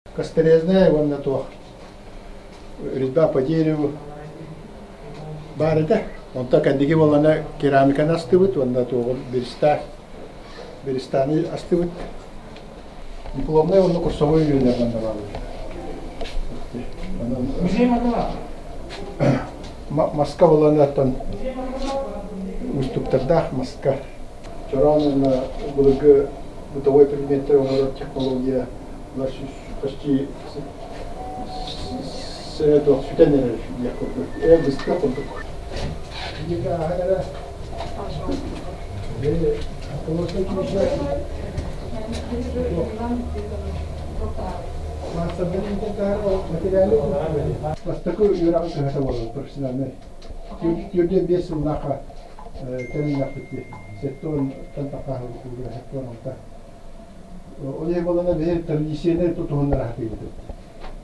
Костерезная вон на то. Резьба по дереву. Барыда. Он так андиги волана керамиканы астывыт, он на то берестаны астывыт. Дипломная он курсовой үйренер мандавалы. Маска волана тон уступтардах маска. Чаранна булыгы бытовой предметы он технология. Почти это сютенер я быстро контур. Дига агара. Полоска кишна. Мастерден интеграл материалы. Такой юрам это было профессиональный. Юрден без наха терминахти. Сеттон тантаха кулгра сеттон онта. Олег Володя бежит традиционный тут он нравится.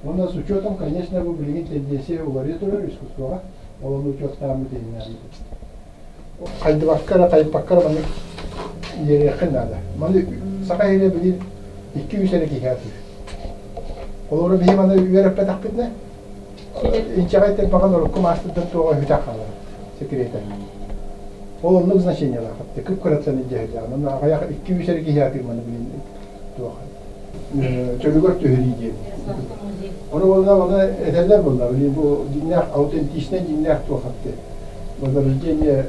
У нас с учетом, конечно, вы блин тенденции уваритора искусства, он учет там и не надо. Хайдваккара, хайпаккара, маны ерехен надо. Маны сакайре блин 200 сene кихаты. Олора бие маны вереп петахпитне. Инчагайтен паган орукку мастырдан туга хутахала. Секретарь. Ол оннук значение лахатты. Көп каратланы жайда. Маны агаяк 200 сene кихаты маны блин. Çocuklar tühürüydi. Onu bana ederler bunlar. Bu dinler autentişne dinler tuhattı. Bunlar ülkeye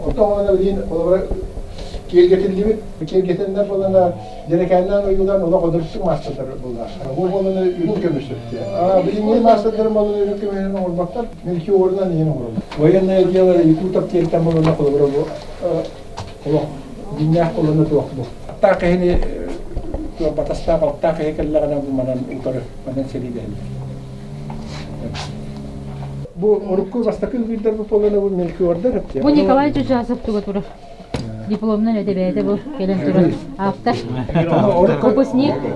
otomatikman bilin olarak kel getirildi. Kel getirenler bana gerekenler uygulan ona kodurtuk masterlar bunlar. Bu bana ürün kömüştü. Bilin ne masterlar bana ürün kömüştü olmaklar. Belki oradan yeni olur. Voyenler diyorlar yıkutap kelten bana kodurur bu. Dinler kullanır bu. Hatta kehini batasda qalta heykellärine bu manan utar manan seliden. Bu orukku bastakıl bildir bu polana bu melkiyorlar hep. Bu Nikolay Cücasov tugaturu. Diplomdan ödebiyete bu gelen turu. Hafta.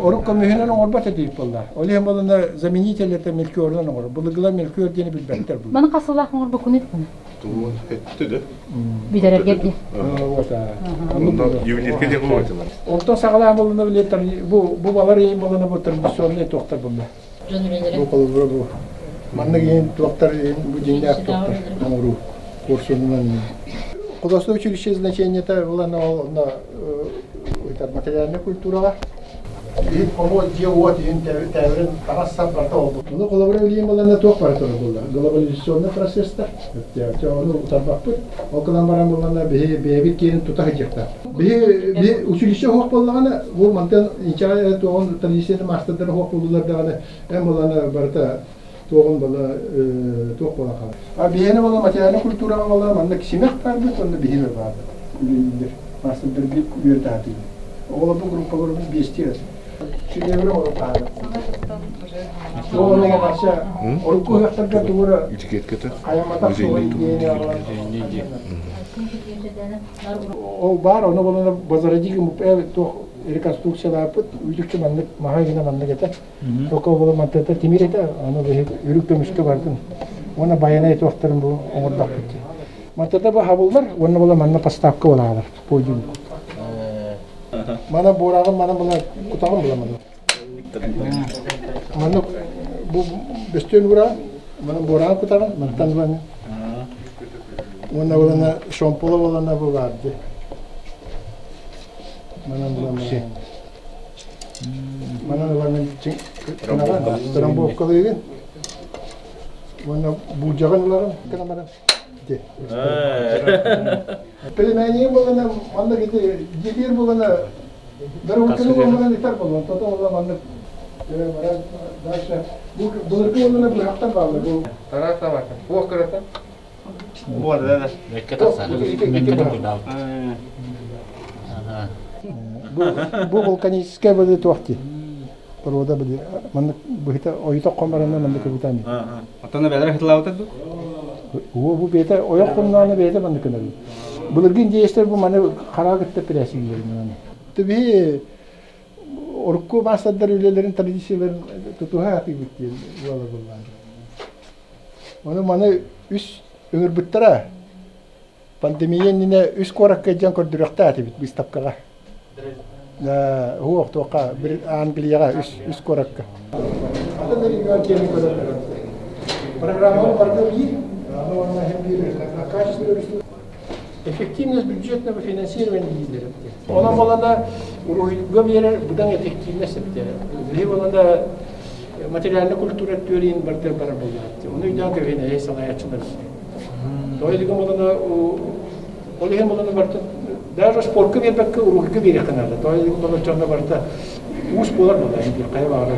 Orukku mühinen orbat edip pollar. Olem bolana zaminitelerde melkiyorlar olur. Buluglar melkiyor deni bilbekler bu. Bana kasılak mı bu kunit bunu? Tuğun etti de. Bir de geldi. Ondan yuvilirke de koydu. Orta sağlam bolana biletler bu balar yiyin bolana bu tradisyonel toktar bunda. Bu kolubra bu. Manna yiyin toktar bu dinler toktar. Amuru kursundan. Художественное училище значение-то было на материальная культура. И помочь делать интервью, тараса портал. Ну, коллаборировали мы на то портал было. Глобализационный процесс так. Это ну тарбапы. Около марам было на беби кейн тута хитта. Бе училище хок боллагана, бу мантен ичара то он традиционный мастер хок болдулар дагана. Эм болана барта тоғын бала тоқ бала қал. Бейені бала материальный культураға бала манда кісемек барды, онда бейені барды. Үлендер, мастырдыр бір үйерді атылы. Оғыла бұл группалар біз бестер. Шүлевірі орып қады. Оғыла қарша, орып көғақтарға туғыры қаяматақ соғын дейіне алған. Ол бар, оны болана базарадигі мұпәй тоқ реконструкцияда апыт, үйдікші маңдық, маға гена маңдық еті. Тоқа болы мантата темир еті, аны үрік көмішкі бардың. Оны баяна еті оқтарын бұл оңырдақ бітті. Мантата бұл хабылдар, оны болы маңна поставка олағалар, подиум. Мана борағын, мана бұла құтағын бұла мана. Мана бұл бөстен ұра, мана борағын құтағын, мантан бұланы. Оны болана шомпылы болана бұл барды. Mana bulanın kenapa? Terambuk kalau ini, mana bujangan ular kenapa? Deh. Pelimanya bulan mana gitu, jidir bulan, baru kena bulan itu bulan, total bulan mana? Mana dasar, bulan itu bulan berapa tahun bu? Terasa apa? Buah kereta? Buah dah. Mereka tak sadar, mereka tak tahu. Bu vulkanическая вода tuhti. Paroda beli, mana buhita oyita komaranna mana kebutani. Atana bedar hitla otadu. Bu beta oyak kumnana beta mana kenal. Bulurgin jester bu mana karagıtta presi gibi mana. Tabii orku masadlar ülkelerin tradisyonların tutuha atı bitti. Valla bunlar. Onu mana üst ömür bittira. Pandemiyen yine üst korak kacan kordurakta atı bit biz tapkala. هو توقع بالأنجلية إيش كورك هذا اللي يقول كلمة كذا программа партнерии она качество эффективность бюджетного финансирования лидеров. Ona malada ruhiyga verir, budan etkilmesi bir de. Lehvalanda materyalne kültür ettiğin barter para bulattı. Onu iddia kevine hey sanayatçılar. Dolayısıyla malada o lehvalanda barter daha sporku bir bakı ruhiyga verir kanalda. Dolayısıyla malada canlı barter us polar malada. Kaya var.